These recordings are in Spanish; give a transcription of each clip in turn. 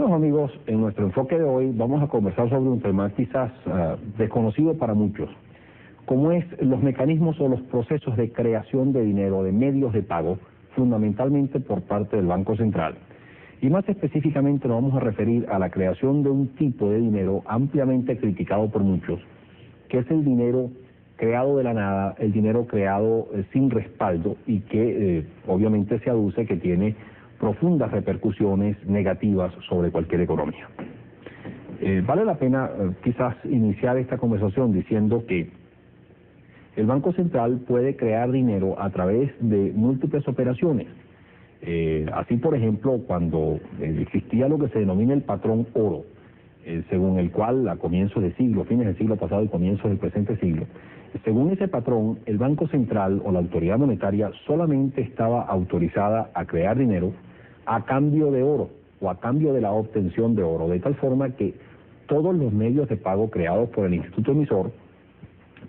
Estimados amigos, en nuestro enfoque de hoy vamos a conversar sobre un tema quizás desconocido para muchos, como es los mecanismos o los procesos de creación de dinero, de medios de pago, fundamentalmente por parte del Banco Central. Y más específicamente nos vamos a referir a la creación de un tipo de dinero ampliamente criticado por muchos, que es el dinero creado de la nada, el dinero creado sin respaldo y que obviamente se aduce que tiene profundas repercusiones negativas sobre cualquier economía. Vale la pena quizás iniciar esta conversación diciendo que el Banco Central puede crear dinero a través de múltiples operaciones. Así, por ejemplo, cuando existía lo que se denomina el patrón oro, según el cual a comienzos de siglo, fines del siglo pasado y comienzos del presente siglo, según ese patrón, el Banco Central o la autoridad monetaria solamente estaba autorizada a crear dinero a cambio de oro o a cambio de la obtención de oro, de tal forma que todos los medios de pago creados por el instituto emisor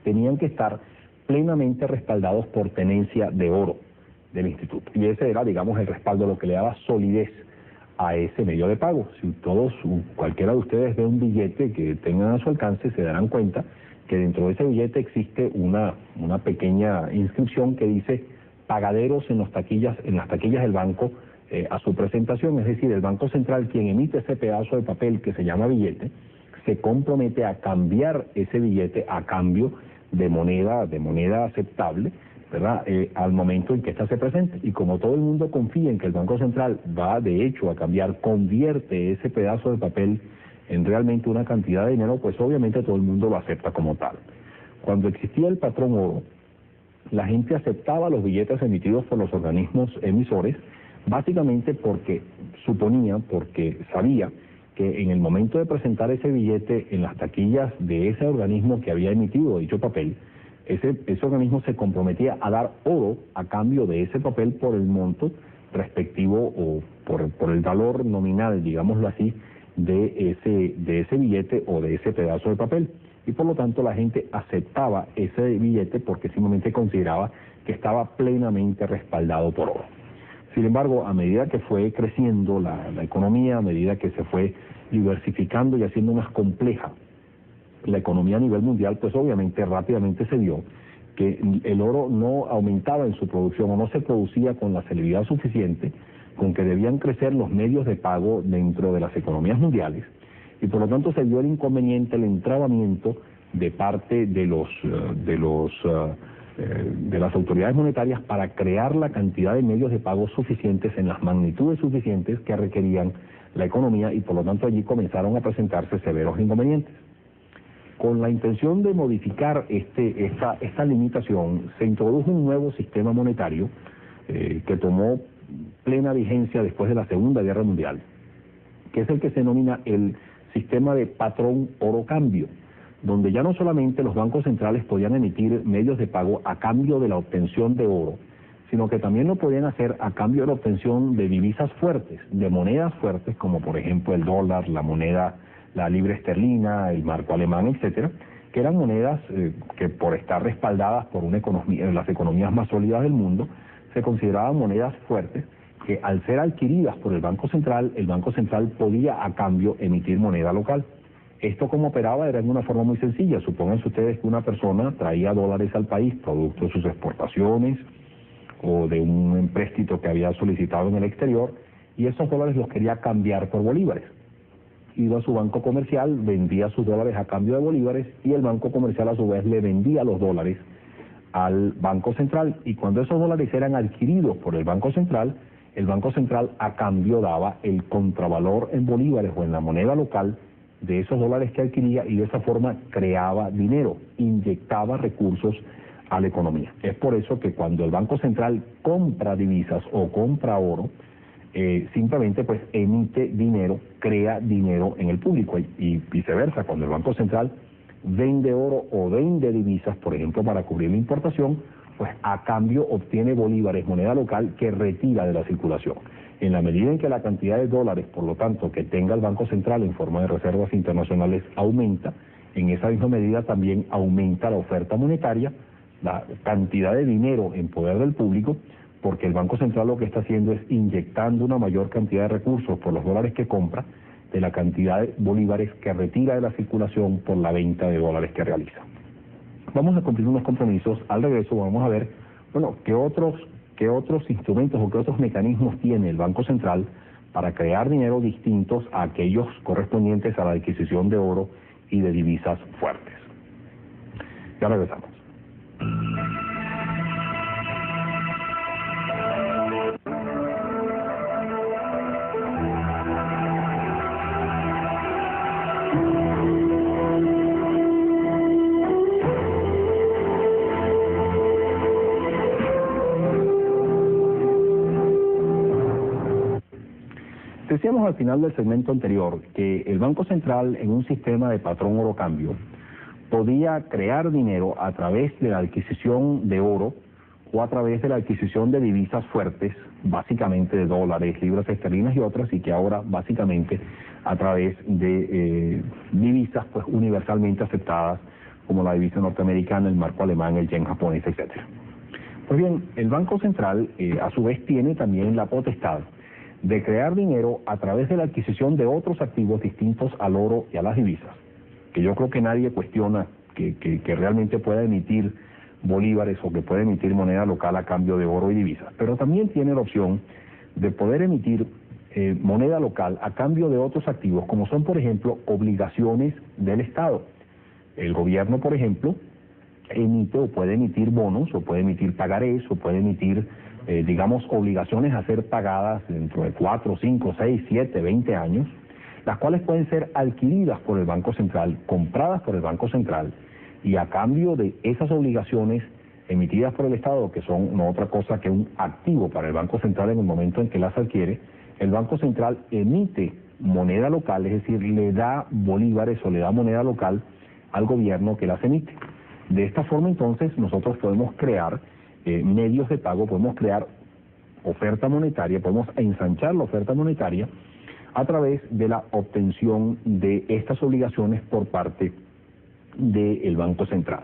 tenían que estar plenamente respaldados por tenencia de oro del instituto. Y ese era, digamos, el respaldo, lo que le daba solidez a ese medio de pago. Si cualquiera de ustedes ve un billete que tengan a su alcance, se darán cuenta que dentro de ese billete existe una pequeña inscripción que dice pagaderos en las taquillas del banco a su presentación. Es decir, el Banco Central, quien emite ese pedazo de papel que se llama billete, se compromete a cambiar ese billete a cambio de moneda aceptable, ¿verdad? Al momento en que ésta se presente. Y como todo el mundo confía en que el Banco Central va de hecho a cambiar, convierte ese pedazo de papel en realmente una cantidad de dinero, pues obviamente todo el mundo lo acepta como tal. Cuando existía el patrón oro, la gente aceptaba los billetes emitidos por los organismos emisores, básicamente porque sabía que en el momento de presentar ese billete en las taquillas de ese organismo que había emitido dicho papel, ese organismo se comprometía a dar oro a cambio de ese papel por el monto respectivo o por el valor nominal, digámoslo así, de ese billete o de ese pedazo de papel. Y por lo tanto la gente aceptaba ese billete porque simplemente consideraba que estaba plenamente respaldado por oro. Sin embargo, a medida que fue creciendo la economía, a medida que se fue diversificando y haciendo más compleja la economía a nivel mundial, pues obviamente rápidamente se vio que el oro no aumentaba en su producción o no se producía con la celeridad suficiente con que debían crecer los medios de pago dentro de las economías mundiales, y por lo tanto se vio el inconveniente, el entrabamiento de parte de las autoridades monetarias para crear la cantidad de medios de pago suficientes en las magnitudes suficientes que requerían la economía, y por lo tanto allí comenzaron a presentarse severos inconvenientes. Con la intención de modificar esta limitación, se introdujo un nuevo sistema monetario que tomó plena vigencia después de la Segunda Guerra Mundial, que es el que se denomina el sistema de patrón oro-cambio, donde ya no solamente los bancos centrales podían emitir medios de pago a cambio de la obtención de oro, sino que también lo podían hacer a cambio de la obtención de divisas fuertes, de monedas fuertes, como por ejemplo el dólar, la libra esterlina, el marco alemán, etcétera, que eran monedas que por estar respaldadas por las economías más sólidas del mundo, se consideraban monedas fuertes que al ser adquiridas por el Banco Central podía a cambio emitir moneda local. Esto como operaba era en una forma muy sencilla. Supónganse ustedes que una persona traía dólares al país, producto de sus exportaciones o de un empréstito que había solicitado en el exterior, y esos dólares los quería cambiar por bolívares. Iba a su banco comercial, vendía sus dólares a cambio de bolívares, y el banco comercial a su vez le vendía los dólares al Banco Central, y cuando esos dólares eran adquiridos por el Banco Central a cambio daba el contravalor en bolívares o en la moneda local de esos dólares que adquiría, y de esa forma creaba dinero, inyectaba recursos a la economía. Es por eso que cuando el Banco Central compra divisas o compra oro, simplemente pues emite dinero, crea dinero en el público, y viceversa. Cuando el Banco Central vende oro o vende divisas, por ejemplo, para cubrir la importación, pues a cambio obtiene bolívares, moneda local, que retira de la circulación. En la medida en que la cantidad de dólares, por lo tanto, que tenga el Banco Central en forma de reservas internacionales aumenta, en esa misma medida también aumenta la oferta monetaria, la cantidad de dinero en poder del público, porque el Banco Central lo que está haciendo es inyectando una mayor cantidad de recursos por los dólares que compra, de la cantidad de bolívares que retira de la circulación por la venta de dólares que realiza. Vamos a cumplir unos compromisos. Al regreso vamos a ver, bueno, qué otros instrumentos o qué otros mecanismos tiene el Banco Central para crear dinero distintos a aquellos correspondientes a la adquisición de oro y de divisas fuertes. Ya regresamos. Decíamos al final del segmento anterior que el Banco Central, en un sistema de patrón oro-cambio, podía crear dinero a través de la adquisición de oro o a través de la adquisición de divisas fuertes, básicamente de dólares, libras esterlinas y otras, y que ahora básicamente a través de divisas pues universalmente aceptadas como la divisa norteamericana, el marco alemán, el yen japonés, etcétera. Pues bien, el Banco Central a su vez tiene también la potestad de crear dinero a través de la adquisición de otros activos distintos al oro y a las divisas, que yo creo que nadie cuestiona que realmente pueda emitir bolívares o que pueda emitir moneda local a cambio de oro y divisas, pero también tiene la opción de poder emitir moneda local a cambio de otros activos, como son, por ejemplo, obligaciones del Estado. El gobierno, por ejemplo, emite o puede emitir bonos, o puede emitir pagarés, o puede emitir digamos, obligaciones a ser pagadas dentro de 4, 5, 6, 7, 20 años, las cuales pueden ser adquiridas por el Banco Central, compradas por el Banco Central, y a cambio de esas obligaciones emitidas por el Estado, que son no otra cosa que un activo para el Banco Central en el momento en que las adquiere, el Banco Central emite moneda local, es decir, le da bolívares o le da moneda local al gobierno que las emite. De esta forma, entonces, nosotros podemos crear medios de pago, podemos crear oferta monetaria, podemos ensanchar la oferta monetaria a través de la obtención de estas obligaciones por parte del Banco Central.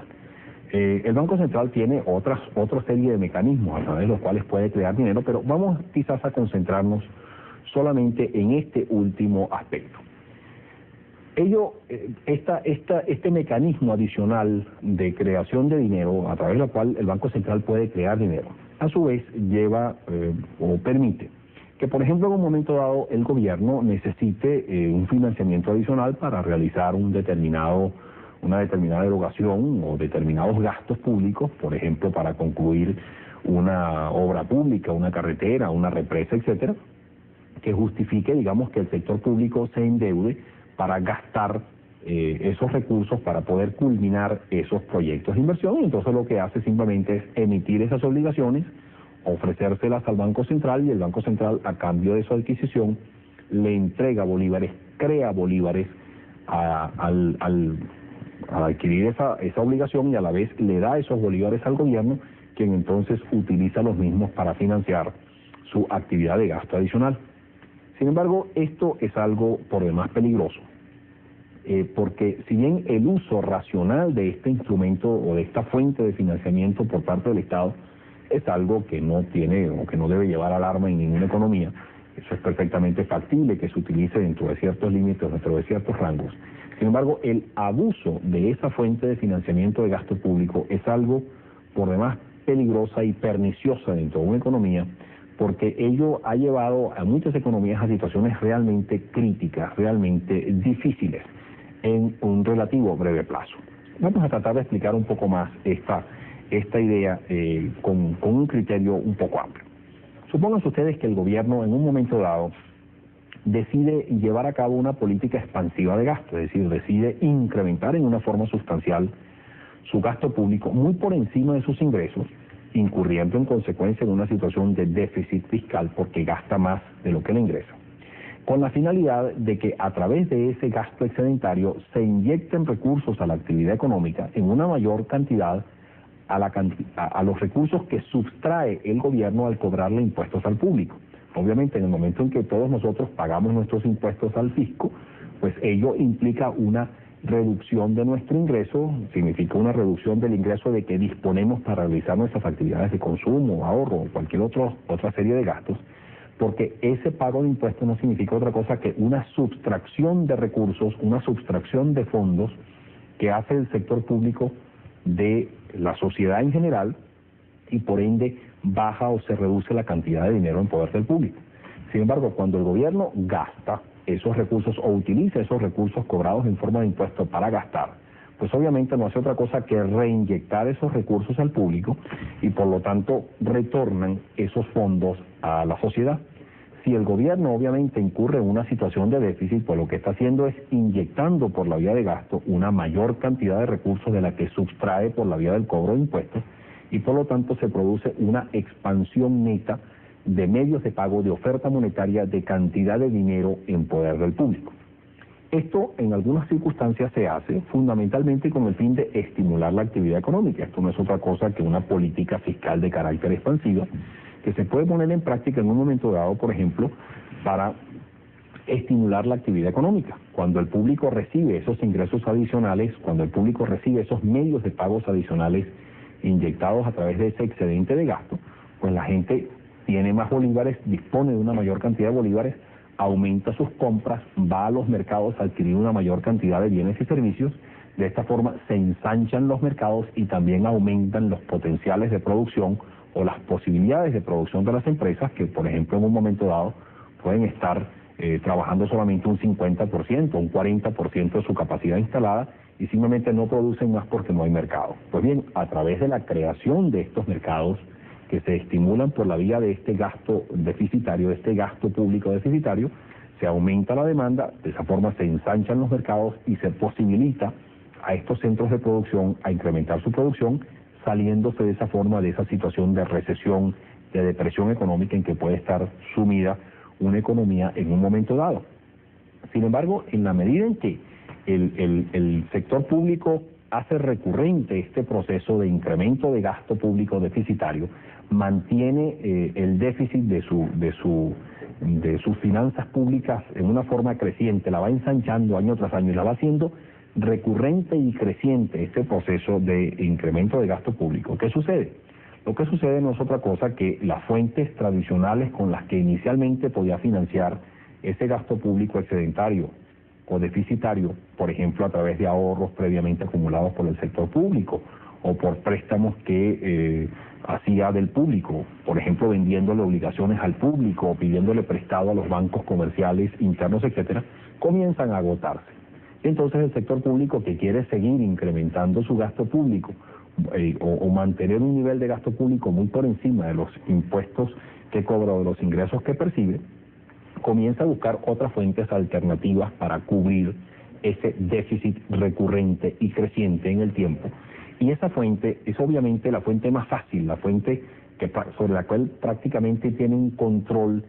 El Banco Central tiene otra serie de mecanismos a través de los cuales puede crear dinero, pero vamos quizás a concentrarnos solamente en este último aspecto. Este mecanismo adicional de creación de dinero, a través del cual el Banco Central puede crear dinero, a su vez lleva o permite que, por ejemplo, en un momento dado el gobierno necesite un financiamiento adicional para realizar una determinada erogación o determinados gastos públicos, por ejemplo, para concluir una obra pública, una carretera, una represa, etcétera, que justifique, digamos, que el sector público se endeude para gastar esos recursos para poder culminar esos proyectos de inversión, y entonces lo que hace simplemente es emitir esas obligaciones, ofrecérselas al Banco Central, y el Banco Central, a cambio de su adquisición, le entrega bolívares, crea bolívares al adquirir esa obligación, y a la vez le da esos bolívares al gobierno, quien entonces utiliza los mismos para financiar su actividad de gasto adicional. Sin embargo, esto es algo por demás peligroso, porque si bien el uso racional de este instrumento o de esta fuente de financiamiento por parte del Estado es algo que no tiene o que no debe llevar alarma en ninguna economía, eso es perfectamente factible que se utilice dentro de ciertos límites, dentro de ciertos rangos. Sin embargo, el abuso de esa fuente de financiamiento de gasto público es algo por demás peligrosa y perniciosa dentro de una economía, porque ello ha llevado a muchas economías a situaciones realmente críticas, realmente difíciles en un relativo breve plazo. Vamos a tratar de explicar un poco más esta idea con un criterio un poco amplio. Supónganse ustedes que el gobierno en un momento dado decide llevar a cabo una política expansiva de gasto, es decir, decide incrementar en una forma sustancial su gasto público muy por encima de sus ingresos, incurriendo en consecuencia en una situación de déficit fiscal porque gasta más de lo que le ingresa, con la finalidad de que a través de ese gasto excedentario se inyecten recursos a la actividad económica en una mayor cantidad a los recursos que sustrae el gobierno al cobrarle impuestos al público. Obviamente, en el momento en que todos nosotros pagamos nuestros impuestos al fisco, pues ello implica una reducción de nuestro ingreso, significa una reducción del ingreso de que disponemos para realizar nuestras actividades de consumo, ahorro o cualquier otra serie de gastos, porque ese pago de impuestos no significa otra cosa que una subtracción de recursos, una subtracción de fondos que hace el sector público de la sociedad en general, y por ende baja o se reduce la cantidad de dinero en poder del público. Sin embargo, cuando el gobierno gasta esos recursos o utiliza esos recursos cobrados en forma de impuestos para gastar, pues obviamente no hace otra cosa que reinyectar esos recursos al público y por lo tanto retornan esos fondos a la sociedad. Si el gobierno obviamente incurre en una situación de déficit, pues lo que está haciendo es inyectando por la vía de gasto una mayor cantidad de recursos de la que subtrae por la vía del cobro de impuestos y por lo tanto se produce una expansión neta de medios de pago, de oferta monetaria, de cantidad de dinero en poder del público. Esto en algunas circunstancias se hace fundamentalmente con el fin de estimular la actividad económica. Esto no es otra cosa que una política fiscal de carácter expansiva que se puede poner en práctica en un momento dado, por ejemplo, para estimular la actividad económica. Cuando el público recibe esos ingresos adicionales, cuando el público recibe esos medios de pagos adicionales inyectados a través de ese excedente de gasto, pues la gente tiene más bolívares, dispone de una mayor cantidad de bolívares, aumenta sus compras, va a los mercados a adquirir una mayor cantidad de bienes y servicios. De esta forma se ensanchan los mercados y también aumentan los potenciales de producción o las posibilidades de producción de las empresas que, por ejemplo, en un momento dado pueden estar trabajando solamente un 50%, un 40% de su capacidad instalada y simplemente no producen más porque no hay mercado. Pues bien, a través de la creación de estos mercados que se estimulan por la vía de este gasto deficitario, de este gasto público deficitario, se aumenta la demanda, de esa forma se ensanchan los mercados y se posibilita a estos centros de producción a incrementar su producción, saliéndose de esa forma de esa situación de recesión, de depresión económica en que puede estar sumida una economía en un momento dado. Sin embargo, en la medida en que el sector público hace recurrente este proceso de incremento de gasto público deficitario, mantiene el déficit de sus finanzas públicas en una forma creciente, la va ensanchando año tras año y la va haciendo recurrente y creciente este proceso de incremento de gasto público. ¿Qué sucede? Lo que sucede no es otra cosa que las fuentes tradicionales con las que inicialmente podía financiar ese gasto público excedentario o deficitario, por ejemplo a través de ahorros previamente acumulados por el sector público o por préstamos que hacía del público, por ejemplo vendiéndole obligaciones al público o pidiéndole prestado a los bancos comerciales internos, etcétera, comienzan a agotarse. Entonces el sector público que quiere seguir incrementando su gasto público o mantener un nivel de gasto público muy por encima de los impuestos que cobra o de los ingresos que percibe, comienza a buscar otras fuentes alternativas para cubrir ese déficit recurrente y creciente en el tiempo. Y esa fuente es obviamente la fuente más fácil, la fuente sobre la cual prácticamente tiene un control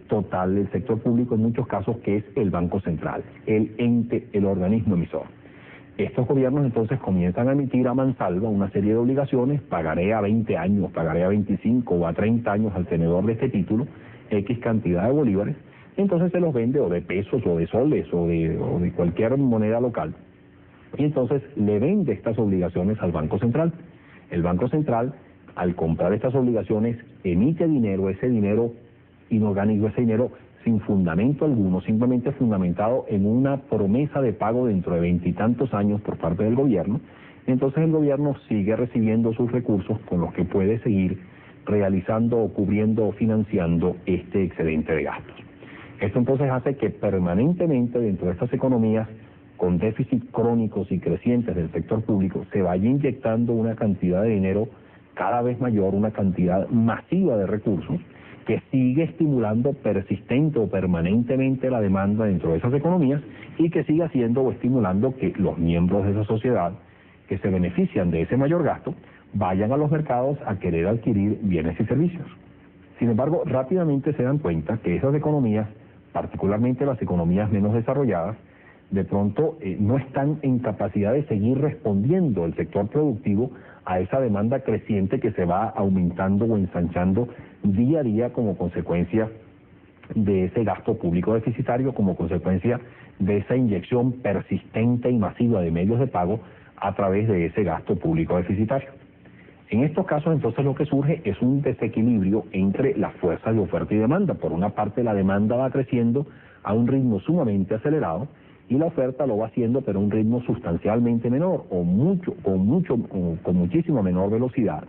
total del sector público en muchos casos, que es el Banco Central, el ente, el organismo emisor. Estos gobiernos entonces comienzan a emitir a mansalva una serie de obligaciones, pagaré a 20 años, pagaré a 25 o a 30 años al tenedor de este título, X cantidad de bolívares, entonces se los vende o de pesos o de soles o de cualquier moneda local. Y entonces le vende estas obligaciones al Banco Central. El Banco Central, al comprar estas obligaciones, emite dinero, ese dinero inorgánico, ese dinero sin fundamento alguno, simplemente fundamentado en una promesa de pago dentro de 20 y tantos años por parte del gobierno. Entonces el gobierno sigue recibiendo sus recursos con los que puede seguir realizando o cubriendo o financiando este excedente de gastos. Esto entonces hace que permanentemente dentro de estas economías con déficit crónicos y crecientes del sector público se vaya inyectando una cantidad de dinero cada vez mayor, una cantidad masiva de recursos que sigue estimulando persistente o permanentemente la demanda dentro de esas economías y que sigue haciendo o estimulando que los miembros de esa sociedad que se benefician de ese mayor gasto vayan a los mercados a querer adquirir bienes y servicios. Sin embargo, rápidamente se dan cuenta que esas economías, particularmente las economías menos desarrolladas, de pronto no están en capacidad de seguir respondiendo el sector productivo a esa demanda creciente que se va aumentando o ensanchando día a día como consecuencia de ese gasto público deficitario, como consecuencia de esa inyección persistente y masiva de medios de pago a través de ese gasto público deficitario. En estos casos, entonces, lo que surge es un desequilibrio entre las fuerzas de oferta y demanda. Por una parte, la demanda va creciendo a un ritmo sumamente acelerado y la oferta lo va haciendo, pero a un ritmo sustancialmente menor o con muchísima menor velocidad,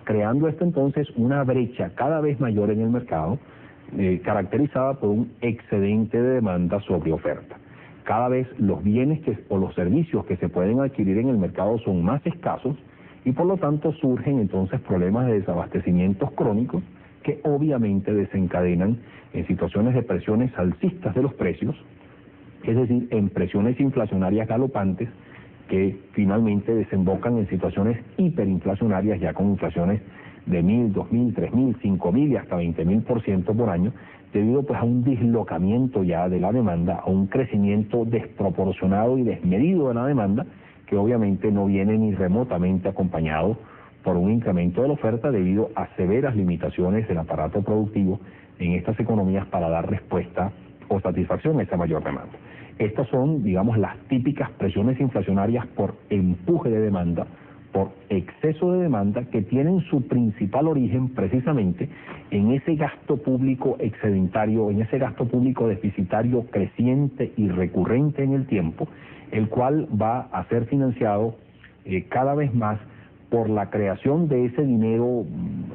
creando esto entonces una brecha cada vez mayor en el mercado, caracterizada por un excedente de demanda sobre oferta. Cada vez los bienes o los servicios que se pueden adquirir en el mercado son más escasos y por lo tanto surgen entonces problemas de desabastecimientos crónicos que obviamente desencadenan en situaciones de presiones alcistas de los precios, es decir, en presiones inflacionarias galopantes que finalmente desembocan en situaciones hiperinflacionarias, ya con inflaciones de 1.000, 2.000, 3.000, 5.000 y hasta 20.000% por año, debido pues a un dislocamiento ya de la demanda, a un crecimiento desproporcionado y desmedido de la demanda, que obviamente no viene ni remotamente acompañado por un incremento de la oferta debido a severas limitaciones del aparato productivo en estas economías para dar respuesta o satisfacción a esa mayor demanda. Estas son, digamos, las típicas presiones inflacionarias por empuje de demanda, por exceso de demanda, que tienen su principal origen precisamente en ese gasto público excedentario, en ese gasto público deficitario creciente y recurrente en el tiempo, el cual va a ser financiado cada vez más por la creación de ese dinero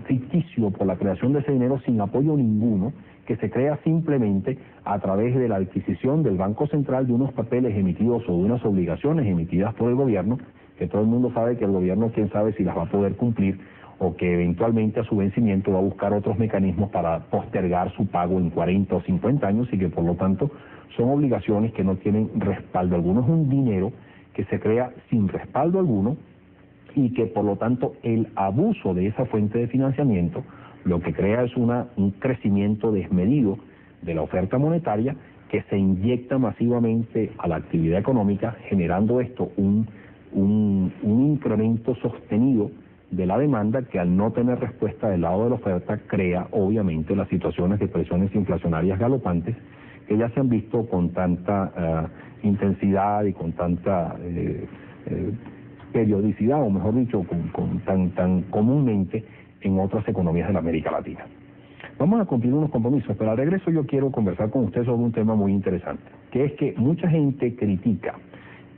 ficticio, por la creación de ese dinero sin apoyo ninguno, que se crea simplemente a través de la adquisición del Banco Central de unos papeles emitidos o de unas obligaciones emitidas por el gobierno, que todo el mundo sabe que el gobierno quién sabe si las va a poder cumplir o que eventualmente a su vencimiento va a buscar otros mecanismos para postergar su pago en 40 o 50 años y que por lo tanto son obligaciones que no tienen respaldo alguno. Es un dinero que se crea sin respaldo alguno y que por lo tanto el abuso de esa fuente de financiamiento lo que crea es un crecimiento desmedido de la oferta monetaria que se inyecta masivamente a la actividad económica, generando esto un incremento sostenido de la demanda que al no tener respuesta del lado de la oferta crea obviamente las situaciones de presiones inflacionarias galopantes que ya se han visto con tanta intensidad y con tanta periodicidad, o mejor dicho, tan comúnmente en otras economías de la América Latina. Vamos a cumplir unos compromisos, pero al regreso yo quiero conversar con usted sobre un tema muy interesante, que es que mucha gente critica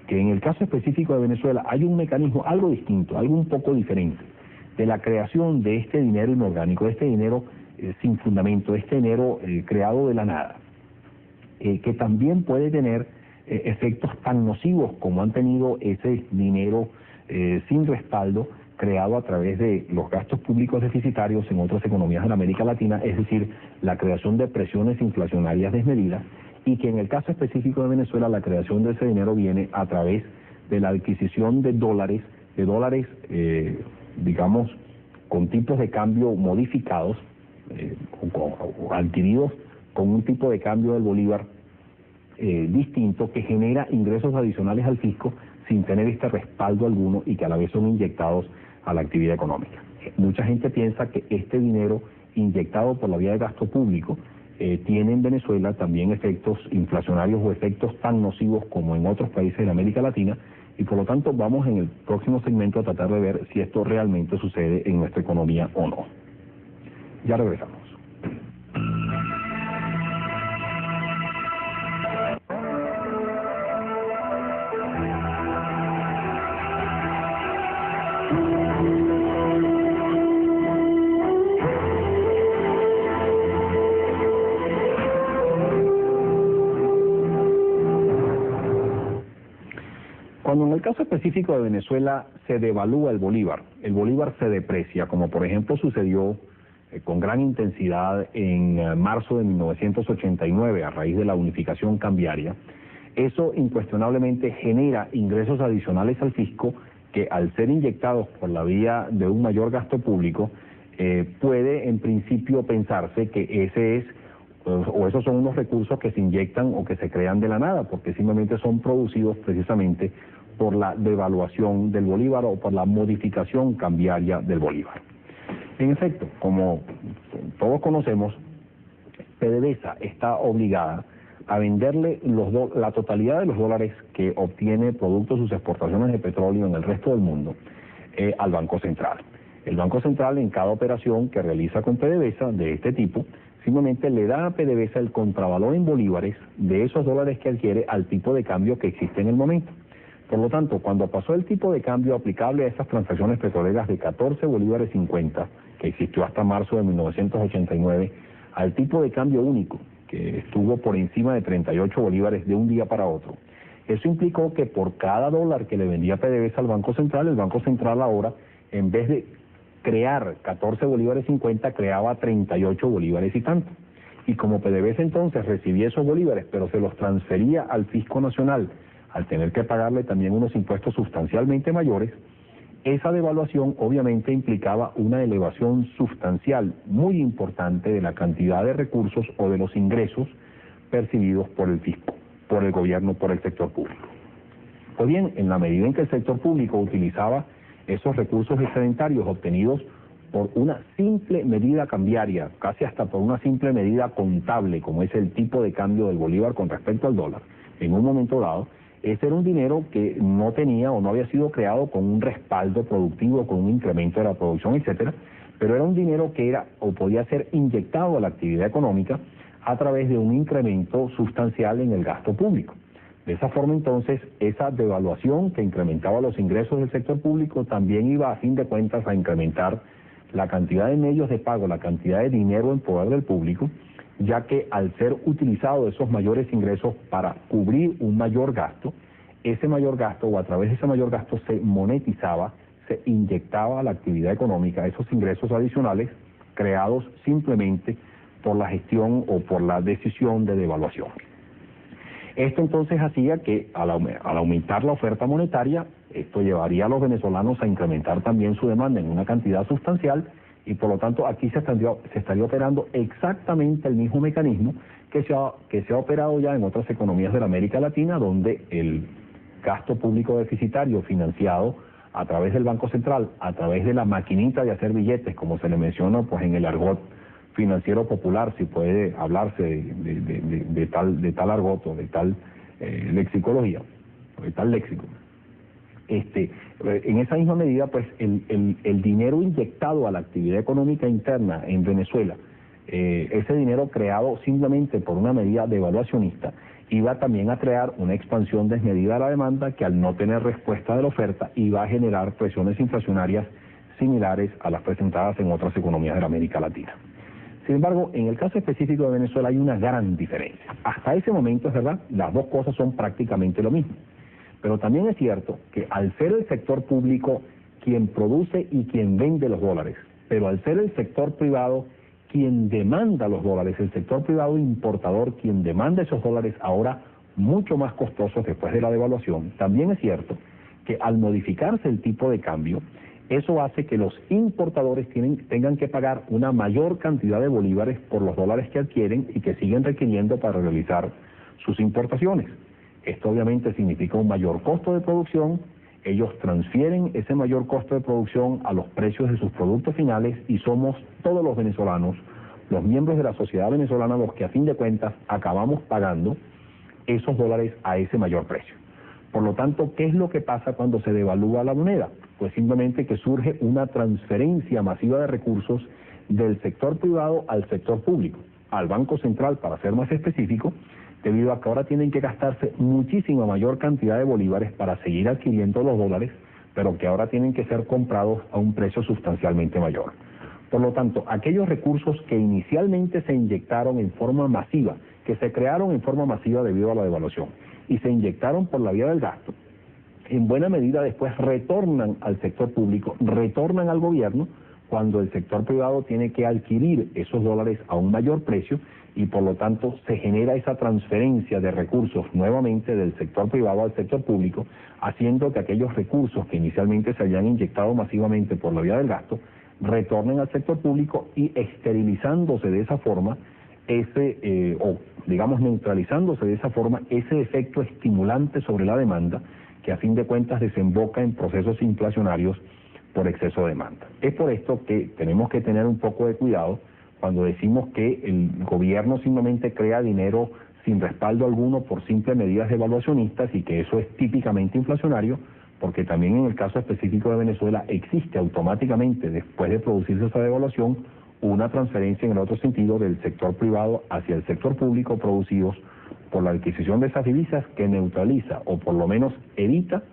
que en el caso específico de Venezuela hay un mecanismo algo distinto, algo un poco diferente, de la creación de este dinero inorgánico, de este dinero sin fundamento, de este dinero creado de la nada, que también puede tener efectos tan nocivos como han tenido ese dinero sin respaldo creado a través de los gastos públicos deficitarios en otras economías de la América Latina, es decir, la creación de presiones inflacionarias desmedidas, y que en el caso específico de Venezuela la creación de ese dinero viene a través de la adquisición de dólares digamos, con tipos de cambio modificados, o adquiridos con un tipo de cambio del bolívar distinto, que genera ingresos adicionales al fisco sin tener este respaldo alguno y que a la vez son inyectados a la actividad económica. Mucha gente piensa que este dinero inyectado por la vía de gasto público tiene en Venezuela también efectos inflacionarios o efectos tan nocivos como en otros países de América Latina, y por lo tanto vamos en el próximo segmento a tratar de ver si esto realmente sucede en nuestra economía o no. Ya regresamos. Cuando en el caso específico de Venezuela se devalúa el bolívar se deprecia, como por ejemplo sucedió con gran intensidad en marzo de 1989 a raíz de la unificación cambiaria, eso incuestionablemente genera ingresos adicionales al fisco que al ser inyectados por la vía de un mayor gasto público, puede en principio pensarse que esos son unos recursos que se inyectan o que se crean de la nada, porque simplemente son producidos precisamente por la devaluación del bolívar o por la modificación cambiaria del bolívar. En efecto, como todos conocemos, PDVSA está obligada a venderle la totalidad de los dólares que obtiene producto de sus exportaciones de petróleo en el resto del mundo al Banco Central. El Banco Central, en cada operación que realiza con PDVSA de este tipo, simplemente le da a PDVSA el contravalor en bolívares de esos dólares que adquiere al tipo de cambio que existe en el momento. Por lo tanto, cuando pasó el tipo de cambio aplicable a esas transacciones petroleras de 14 bolívares 50, que existió hasta marzo de 1989, al tipo de cambio único, que estuvo por encima de 38 bolívares de un día para otro, eso implicó que por cada dólar que le vendía PDVSA al Banco Central, el Banco Central ahora, en vez de crear 14 bolívares 50, creaba 38 bolívares y tanto. Y como PDVSA entonces recibía esos bolívares, pero se los transfería al fisco nacional, al tener que pagarle también unos impuestos sustancialmente mayores, esa devaluación obviamente implicaba una elevación sustancial muy importante de la cantidad de recursos o de los ingresos percibidos por el fisco, por el gobierno, por el sector público. Pues bien, en la medida en que el sector público utilizaba esos recursos excedentarios obtenidos por una simple medida cambiaria, casi hasta por una simple medida contable, como es el tipo de cambio del bolívar con respecto al dólar, en un momento dado, ese era un dinero que no tenía o no había sido creado con un respaldo productivo, con un incremento de la producción, etcétera, pero era un dinero que era o podía ser inyectado a la actividad económica a través de un incremento sustancial en el gasto público. De esa forma, entonces, esa devaluación que incrementaba los ingresos del sector público también iba, a fin de cuentas, a incrementar la cantidad de medios de pago, la cantidad de dinero en poder del público, ya que al ser utilizados esos mayores ingresos para cubrir un mayor gasto, ese mayor gasto o a través de ese mayor gasto se monetizaba, se inyectaba a la actividad económica esos ingresos adicionales creados simplemente por la gestión o por la decisión de devaluación. Esto entonces hacía que al aumentar la oferta monetaria, esto llevaría a los venezolanos a incrementar también su demanda en una cantidad sustancial y por lo tanto aquí se estaría operando exactamente el mismo mecanismo que se ha operado ya en otras economías de la América Latina, donde el gasto público deficitario financiado a través del Banco Central, a través de la maquinita de hacer billetes, como se le menciona pues en el argot financiero popular, si puede hablarse de tal argot o de tal lexicología, o de tal léxico. En esa misma medida, pues el dinero inyectado a la actividad económica interna en Venezuela, ese dinero creado simplemente por una medida devaluacionista, iba también a crear una expansión desmedida de la demanda que al no tener respuesta de la oferta iba a generar presiones inflacionarias similares a las presentadas en otras economías de la América Latina. Sin embargo, en el caso específico de Venezuela hay una gran diferencia. Hasta ese momento, es verdad, las dos cosas son prácticamente lo mismo. Pero también es cierto que al ser el sector público quien produce y quien vende los dólares, pero al ser el sector privado quien demanda los dólares, el sector privado importador quien demanda esos dólares ahora mucho más costosos después de la devaluación, también es cierto que al modificarse el tipo de cambio, eso hace que los importadores tengan que pagar una mayor cantidad de bolívares por los dólares que adquieren y que siguen requiriendo para realizar sus importaciones. Esto obviamente significa un mayor costo de producción, ellos transfieren ese mayor costo de producción a los precios de sus productos finales y somos todos los venezolanos, los miembros de la sociedad venezolana, los que a fin de cuentas acabamos pagando esos dólares a ese mayor precio. Por lo tanto, ¿qué es lo que pasa cuando se devalúa la moneda? Pues simplemente que surge una transferencia masiva de recursos del sector privado al sector público, al Banco Central, para ser más específico, debido a que ahora tienen que gastarse muchísima mayor cantidad de bolívares para seguir adquiriendo los dólares, pero que ahora tienen que ser comprados a un precio sustancialmente mayor. Por lo tanto, aquellos recursos que inicialmente se inyectaron en forma masiva, que se crearon en forma masiva debido a la devaluación, y se inyectaron por la vía del gasto, en buena medida después retornan al sector público, retornan al gobierno, cuando el sector privado tiene que adquirir esos dólares a un mayor precio y por lo tanto se genera esa transferencia de recursos nuevamente del sector privado al sector público, haciendo que aquellos recursos que inicialmente se habían inyectado masivamente por la vía del gasto retornen al sector público y esterilizándose de esa forma neutralizándose de esa forma ese efecto estimulante sobre la demanda que a fin de cuentas desemboca en procesos inflacionarios por exceso de demanda. Es por esto que tenemos que tener un poco de cuidado cuando decimos que el gobierno simplemente crea dinero sin respaldo alguno por simples medidas devaluacionistas y que eso es típicamente inflacionario, porque también en el caso específico de Venezuela existe automáticamente, después de producirse esa devaluación, una transferencia en el otro sentido del sector privado hacia el sector público producidos por la adquisición de esas divisas que neutraliza o por lo menos evita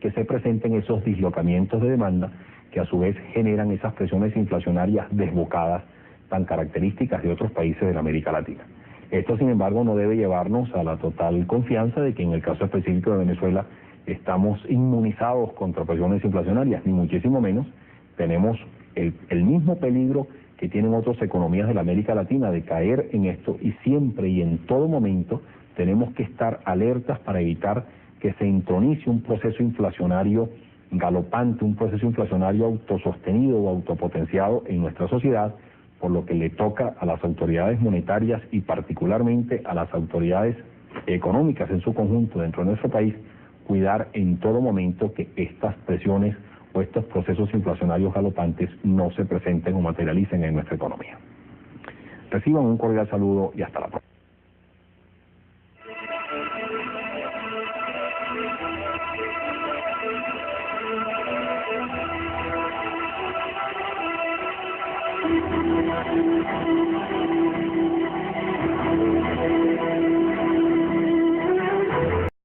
que se presenten esos dislocamientos de demanda que a su vez generan esas presiones inflacionarias desbocadas tan características de otros países de la América Latina. Esto, sin embargo, no debe llevarnos a la total confianza de que en el caso específico de Venezuela estamos inmunizados contra presiones inflacionarias, ni muchísimo menos. Tenemos el mismo peligro que tienen otras economías de la América Latina de caer en esto, y siempre y en todo momento tenemos que estar alertas para evitar que se intronice un proceso inflacionario galopante, un proceso inflacionario autosostenido o autopotenciado en nuestra sociedad, por lo que le toca a las autoridades monetarias y particularmente a las autoridades económicas en su conjunto dentro de nuestro país, cuidar en todo momento que estas presiones o estos procesos inflacionarios galopantes no se presenten o materialicen en nuestra economía. Reciban un cordial saludo y hasta la próxima.